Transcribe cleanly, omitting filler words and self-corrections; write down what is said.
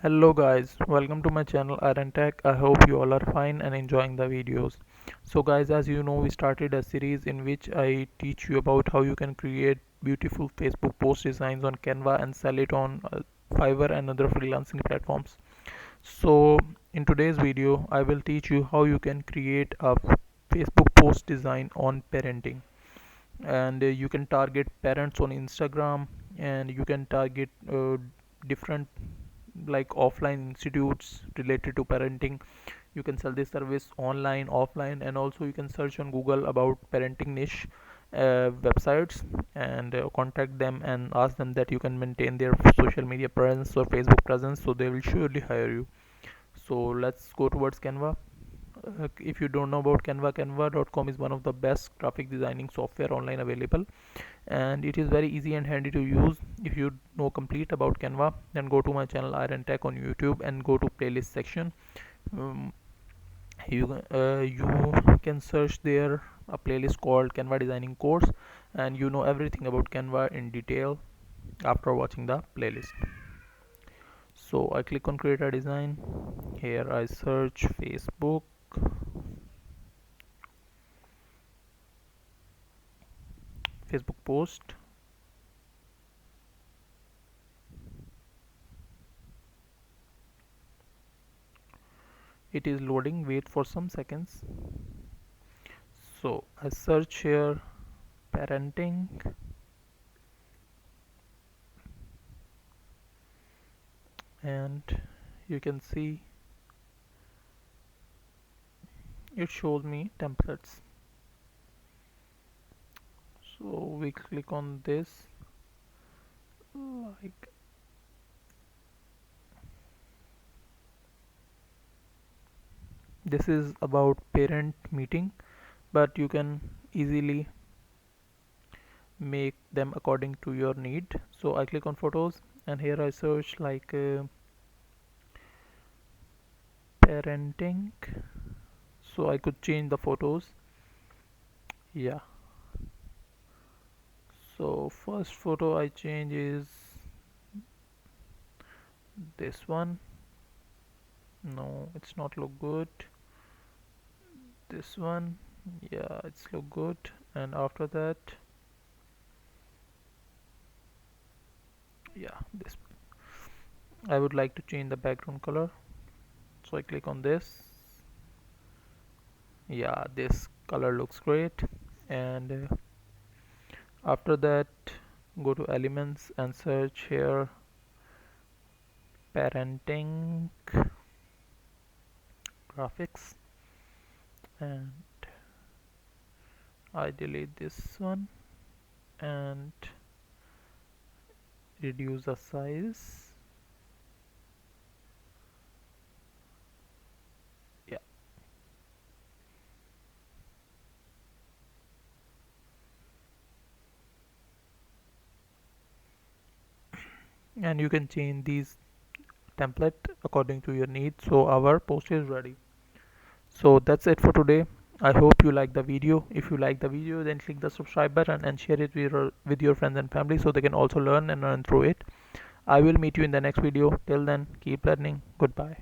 Hello guys, welcome to my channel Iron Tech. I hope you all are fine and enjoying the videos. So guys, as you know, we started a series in which I teach you about how you can create beautiful Facebook post designs on Canva and sell it on Fiverr and other freelancing platforms. So in today's video, I will teach you how you can create a Facebook post design on parenting, and you can target parents on Instagram, and you can target different like offline institutes related to parenting. You can sell this service online, offline, and also you can search on Google about parenting niche websites, and contact them and ask them that you can maintain their social media presence or Facebook presence, so they will surely hire you. So let's go towards Canva. If you don't know about Canva, canva.com is one of the best graphic designing software online available, and it is very easy and handy to use. If you know complete about Canva, then go to my channel Iron Tech on YouTube and go to playlist section. um, you can search there a playlist called Canva designing course, and you know everything about Canva in detail after watching the playlist. So I click on create a design. Here I search Facebook post. It is loading, wait for some seconds. So I search here parenting, and you can see it shows me templates. So we click on this, like this is about parent meeting, but you can easily make them according to your need. So I click on photos, and here I search like parenting, so I could change the photos. Yeah, so first photo I change is this one. No, it's not look good. This one, yeah, it's look good. And after that, yeah, this, I would like to change the background color, so I click on this. Yeah, this color looks great. And after that, go to elements and search here parenting graphics, and I delete this one and reduce the size. Yeah, and you can change these template according to your needs, so our post is ready. So that's it for today. I hope you like the video. If you like the video, then click the subscribe button and share it with your friends and family, so they can also learn and learn through it. I will meet you in the next video. Till then, keep learning. Goodbye.